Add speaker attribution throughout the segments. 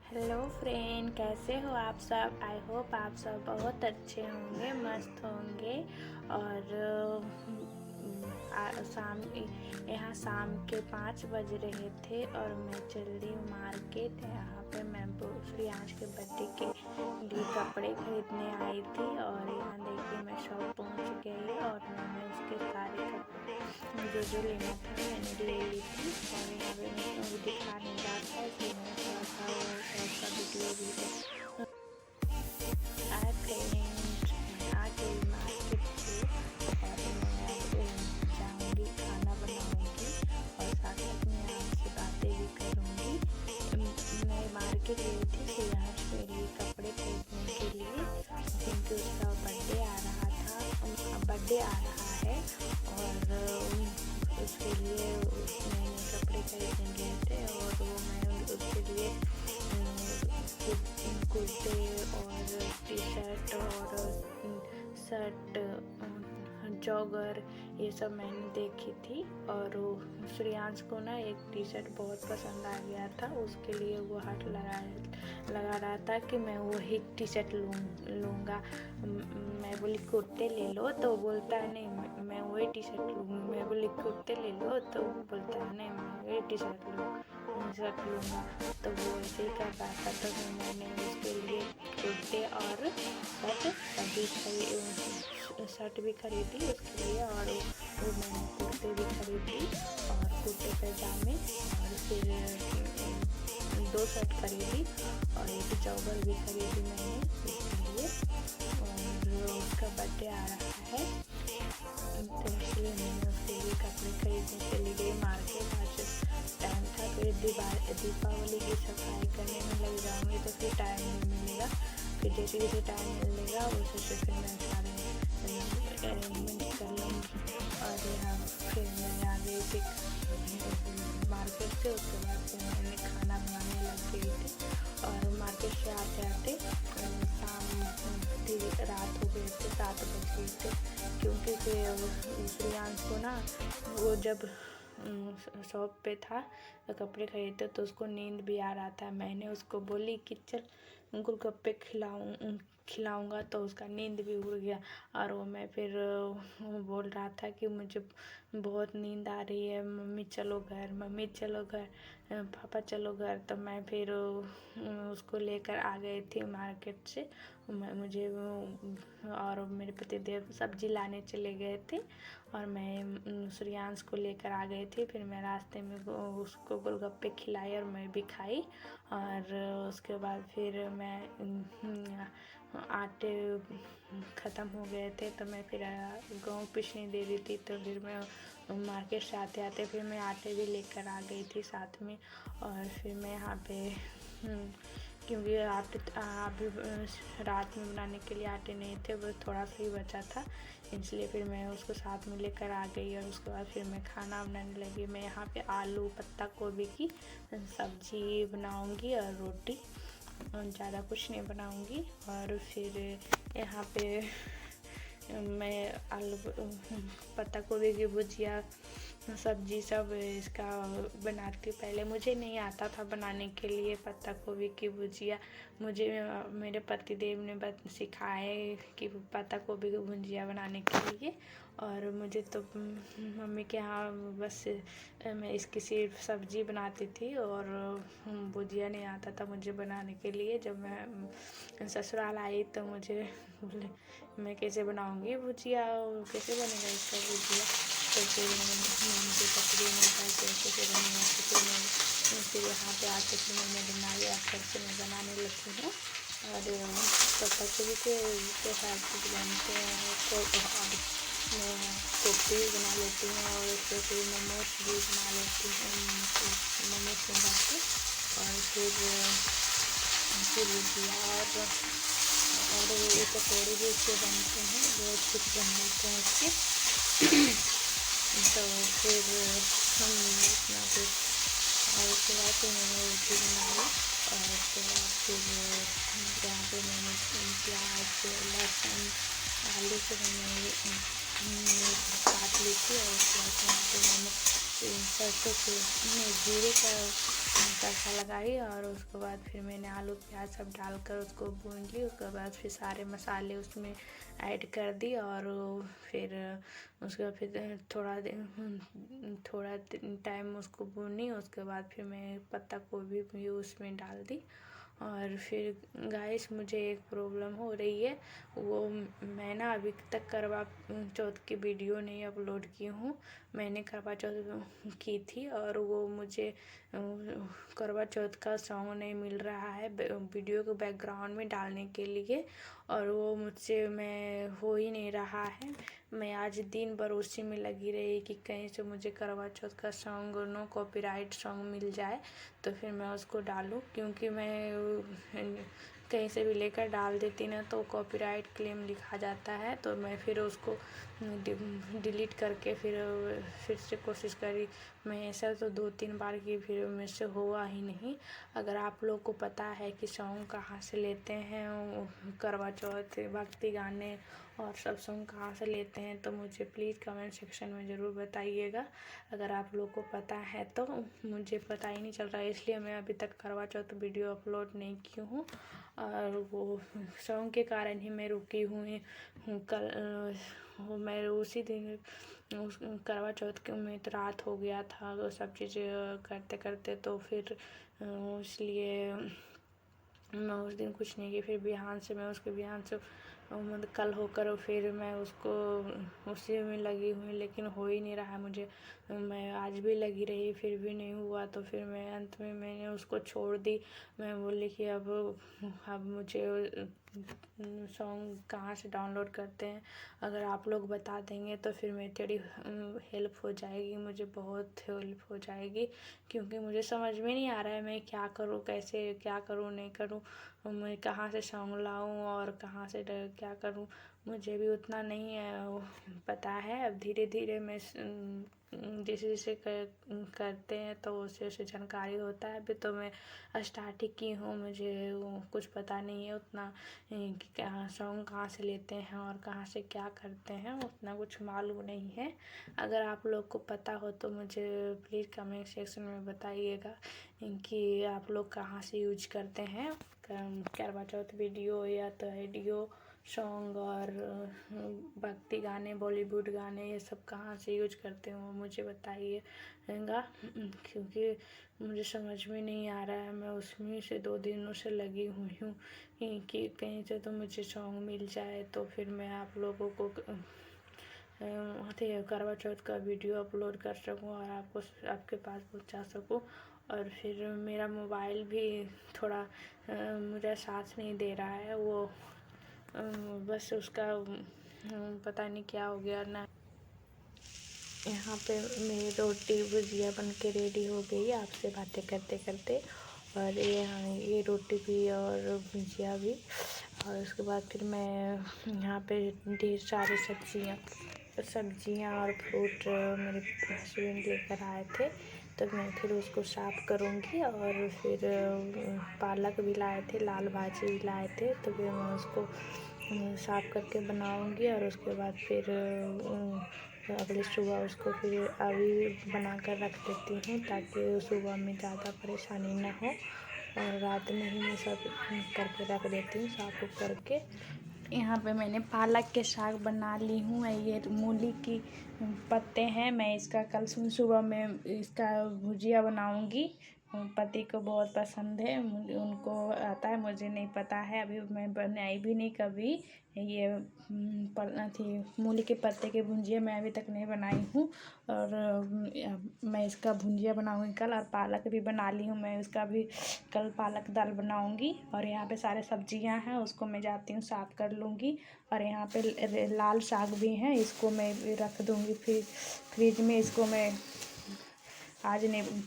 Speaker 1: Hello friend, कैसे हो आप सब। आई होप आप सब बहुत अच्छे होंगे, मस्त होंगे। और शाम यहाँ शाम के 5 बज रहे थे और मैं चल रही हूँ मार्केट। यहाँ पे मैं श्रेयांश के बर्थडे के लिए कपड़े खरीदने आई थी और यहाँ देखिए मैं शॉप पहुँच गई और मैंने उसके सारे कपड़े जो लेना था मैंने ले ली थी। और यहाँ पे मैं दिखा नहीं रहा था इसलिए मैं थोड़ा सा उसका वीडियो भी आ गई मार्केट से। और मैं अब जाऊँगी, खाना बनाऊँगी और साथ साथ में आपसे बातें भी करूँगी। मैं मार्केट गई थी श्रेयांश के लिए कपड़े खरीदने के लिए, क्योंकि उसका बर्थडे आ रहा है और उसके लिए नए नए कपड़े खरीदने गए थे। और वो मैं उसके लिए कुर्ते और टी शर्ट और शर्ट, जॉगर, ये सब मैंने देखी थी। और श्रेयांश को ना एक टी शर्ट बहुत पसंद आ गया था, उसके लिए वो हाथ लगा रहा था कि मैं वही टी शर्ट लूँगा। मैं बोली कुर्ते ले लो, तो बोलता है नहीं मैं वही टी शर्ट लूँगी। मैं बोली कुर्ते ले लो, तो बोलता है नहीं मैं वही टी शर्ट लूँगा। तो वो ऐसे ही कर रहा था। तो मैंने उसके लिए कुर्ते और शर्ट भी खरीदी उसके लिए। और वो मैंने कुर्ते भी खरीदी और कुर्ते पैजामे, और फिर 2 शर्ट खरीदी और एक जॉगर भी खरीदी मैंने उसके लिए। और उसका बर्थडे आ रहा है तो इसलिए मैंने उसके लिए कपड़े खरीदने चली गई मार्केट। आज टाइम था, फिर दीपावली की सफाई करने में लग जाऊँगी तो फिर टाइम नहीं मिलेगा। फिर जैसे जैसे टाइम मिलेगा वैसे फिर मैं सारे अरेंजमेंट कर लूँगी। और यहाँ फिर मैं आ गई थी मार्केट से। उसके बाद फिर मैंने खाना बनाने लग गई थी। और मार्केट से आते आते शाम रात हो गए थे, 7 बज गए थे। क्योंकि फिर श्रेयांश को ना वो जब शॉप पे था तो कपड़े खरीदते तो उसको नींद भी आ रहा था। मैंने उसको बोली कि चल गोलगप्पे खिलाऊंगा, तो उसका नींद भी उड़ गया। और वो मैं फिर बोल रहा था कि मुझे बहुत नींद आ रही है, मम्मी चलो घर, पापा चलो घर। तो मैं फिर उसको लेकर आ गई थी मार्केट से। मुझे और मेरे पतिदेव सब्जी लाने चले गए थे और मैं श्रेयांश को लेकर आ गई थी। फिर मैं रास्ते में उसको गोलगप्पे खिलाए और मैं भी खाई। और उसके बाद फिर मैं आटे ख़त्म हो गए थे तो मैं फिर गेहूँ पीसने दे दी थी। तो फिर मैं मार्केट से आते आते फिर मैं आटे भी लेकर आ गई थी साथ में। और फिर मैं यहाँ पे क्योंकि अभी रात में बनाने के लिए आटे नहीं थे, वो थोड़ा सा ही बचा था, इसलिए फिर मैं उसको साथ में लेकर आ गई। और उसके बाद फिर मैं खाना बनाने लगी। मैं यहाँ पे आलू पत्ता गोभी की सब्जी बनाऊंगी और रोटी, ज़्यादा कुछ नहीं बनाऊंगी। और फिर यहाँ पे मैं आलू पत्ता गोभी की भुजिया सब्जी सब इसका बनाती हूँ। पहले मुझे नहीं आता था बनाने के लिए पत्ता गोभी की भुजिया। मुझे मेरे पतिदेव ने सिखाए कि पत्ता गोभी की भुजिया बनाने के लिए। और मुझे तो मम्मी के यहाँ बस मैं इसकी सिर्फ सब्जी बनाती थी और भुजिया नहीं आता था मुझे बनाने के लिए। जब मैं ससुराल आई तो मुझे बोले मैं कैसे बनाऊँगी भुजिया, कैसे बनेगा इसका भुजिया। तो फिर मुझे पकड़ी नहीं था कैसे बनेगा। तो फिर यहाँ पे आके फिर मैंने बनाया, फिर से मैं बनाने लगी हूँ। और पत्ता गोभी के साथ बनते हैं तो मैं कोफ्ते भी बना लेती हूँ और उससे फिर मोमोज भी बना लेती हूँ, मोमोज बना के। और फिर भुजिया और ये पकौड़े भी उसके बनते हैं, बहुत कुछ बनाते हैं उसके। तो फिर हम इतना कुछ, और उसके बाद फिर मैंने रोटी बनाई। और उसके बाद फिर जहाँ पे मैंने प्याज लहसुन आलू को मैंने काट ली थी। और उसके बाद यहाँ पे मैंने सरसों के जीरे का तड़का लगाई और उसके बाद फिर मैंने आलू प्याज सब डालकर उसको भून ली। उसके बाद फिर सारे मसाले उसमें ऐड कर दी और फिर उसके बाद फिर थोड़ा टाइम उसको भूनी। उसके बाद फिर मैं पत्ता गोभी भी उसमें डाल दी। और फिर गाइस मुझे एक प्रॉब्लम हो रही है, वो मैं ना अभी तक करवा चौथ की वीडियो नहीं अपलोड की हूँ। मैंने करवा चौथ की थी और वो मुझे करवा चौथ का सॉन्ग नहीं मिल रहा है वीडियो को बैकग्राउंड में डालने के लिए, और वो मुझसे मैं हो ही नहीं रहा है। मैं आज दिन भर उसी में लगी रही कि कहीं से मुझे करवा चौथ का सॉन्ग नो कॉपीराइट सॉन्ग मिल जाए तो फिर मैं उसको डालूं, क्योंकि मैं कहीं से भी लेकर डाल देती ना तो कॉपीराइट क्लेम लिखा जाता है। तो मैं फिर उसको डिलीट करके फिर से कोशिश करी। मैं ऐसा तो 2-3 बार की, फिर मेरे से हुआ ही नहीं। अगर आप लोग को पता है कि सॉन्ग कहाँ से लेते हैं, करवा चौथ भक्ति गाने और सब सॉन्ग कहाँ से लेते हैं, तो मुझे प्लीज़ कमेंट सेक्शन में ज़रूर बताइएगा। अगर आप लोग को पता है तो मुझे पता ही नहीं चल रहा है, इसलिए मैं अभी तक करवा चौथ वीडियो अपलोड नहीं की हूँ। और वो सॉन्ग के कारण ही मैं रुकी हुई हूँ। कल मैं उसी दिन करवा चौथ में तो रात हो गया था वो सब चीज़ें करते करते, तो फिर इसलिए मैं उस दिन कुछ नहीं की। फिर बिहान से मतलब कल होकर फिर मैं उसको उसी में लगी हुई, लेकिन हो ही नहीं रहा मुझे। मैं आज भी लगी रही फिर भी नहीं हुआ, तो फिर मैं अंत में मैंने उसको छोड़ दी। मैं बोली कि अब मुझे सॉन्ग कहाँ से डाउनलोड करते हैं, अगर आप लोग बता देंगे तो फिर मेरी थोड़ी हेल्प हो जाएगी, मुझे बहुत हेल्प हो जाएगी। क्योंकि मुझे समझ में नहीं आ रहा है मैं क्या करूँ, कैसे क्या करूँ नहीं करूँ, मैं कहाँ से सॉन्ग लाऊं और कहाँ से क्या करूं, मुझे भी उतना नहीं पता है। अब धीरे धीरे मैं जैसे जैसे करते हैं तो उससे उसे जानकारी होता है। अभी तो मैं स्टार्ट ही की हूँ, मुझे कुछ पता नहीं है उतना कि क्या सॉन्ग कहाँ से लेते हैं और कहाँ से क्या करते हैं, उतना कुछ मालूम नहीं है। अगर आप लोग को पता हो तो मुझे प्लीज़ कमेंट सेक्शन में बताइएगा कि आप लोग कहाँ से यूज करते हैं करवा चौथ वीडियो या तो ऑडियो सॉन्ग और भक्ति गाने बॉलीवुड गाने, ये सब कहाँ से यूज करते हो मुझे बताइएगा। क्योंकि मुझे समझ में नहीं आ रहा है, मैं उसमें से 2 दिनों से लगी हुई हूँ कि कहीं से तो मुझे सॉन्ग मिल जाए तो फिर मैं आप लोगों को करवा चौथ का वीडियो अपलोड कर सकूं और आपके पास पहुंचा सकूं। और फिर मेरा मोबाइल भी थोड़ा मुझे साथ नहीं दे रहा है, वो बस उसका पता नहीं क्या हो गया ना। यहाँ पे मेरी रोटी भुजिया बन के रेडी हो गई आपसे बातें करते करते, और ये रोटी भी और भुजिया भी। और उसके बाद फिर मैं यहाँ पे ढेर सारी सब्जियाँ और फ्रूट मेरे हस्बैंड लेकर आए थे, तो मैं फिर उसको साफ़ करूँगी। और फिर पालक भी लाए थे, लाल भाजी भी लाए थे, तो फिर मैं उसको साफ़ करके बनाऊँगी। और उसके बाद फिर अगले सुबह उसको फिर अभी बना कर रख देती हूँ ताकि सुबह में ज़्यादा परेशानी ना हो, और रात में ही मैं सब करके रख देती हूँ साफ़ करके। यहाँ पे मैंने पालक के साग बना ली हूँ। ये मूली की पत्ते हैं, मैं इसका कल सुबह में इसका भुजिया बनाऊँगी। पति को बहुत पसंद है, उनको आता है, मुझे नहीं पता है, अभी मैं बनाई भी नहीं कभी। ये मूली के पत्ते की भुजिया मैं अभी तक नहीं बनाई हूँ, और मैं इसका भुजिया बनाऊँगी कल। और पालक भी बना ली हूँ मैं, उसका भी कल पालक दाल बनाऊँगी। और यहाँ पे सारे सब्जियां हैं, उसको मैं जाती हूँ साफ़ कर लूँगी। और यहाँ पे लाल साग भी है, इसको मैं रख दूँगी फ्रिज में। इसको मैं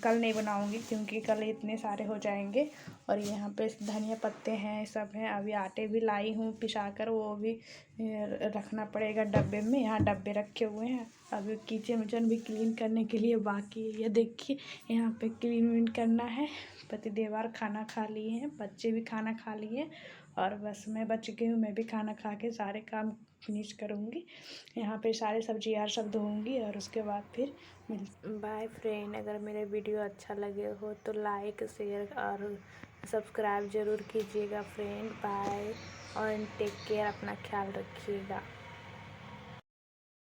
Speaker 1: कल नहीं बनाऊँगी क्योंकि कल इतने सारे हो जाएंगे। और यहाँ पे धनिया पत्ते हैं, सब हैं। अभी आटे भी लाई हूँ पिसा कर, वो भी रखना पड़ेगा डब्बे में। यहाँ डब्बे रखे हुए हैं, अब किचन विचन भी क्लीन करने के लिए बाकी है। ये देखिए यहाँ पे क्लीन विन करना है। पतिदेवर खाना खा लिए हैं, बच्चे भी खाना खा लिए और बस मैं बच गई हूँ। मैं भी खाना खा के सारे काम फिनिश करूँगी। यहाँ पे सारे सब्जी यार सब धोऊँगी और उसके बाद फिर बाय फ्रेंड। अगर मेरे वीडियो अच्छा लगे हो तो लाइक शेयर और सब्सक्राइब ज़रूर कीजिएगा फ्रेंड। बाय और टेक केयर, अपना ख्याल रखिएगा।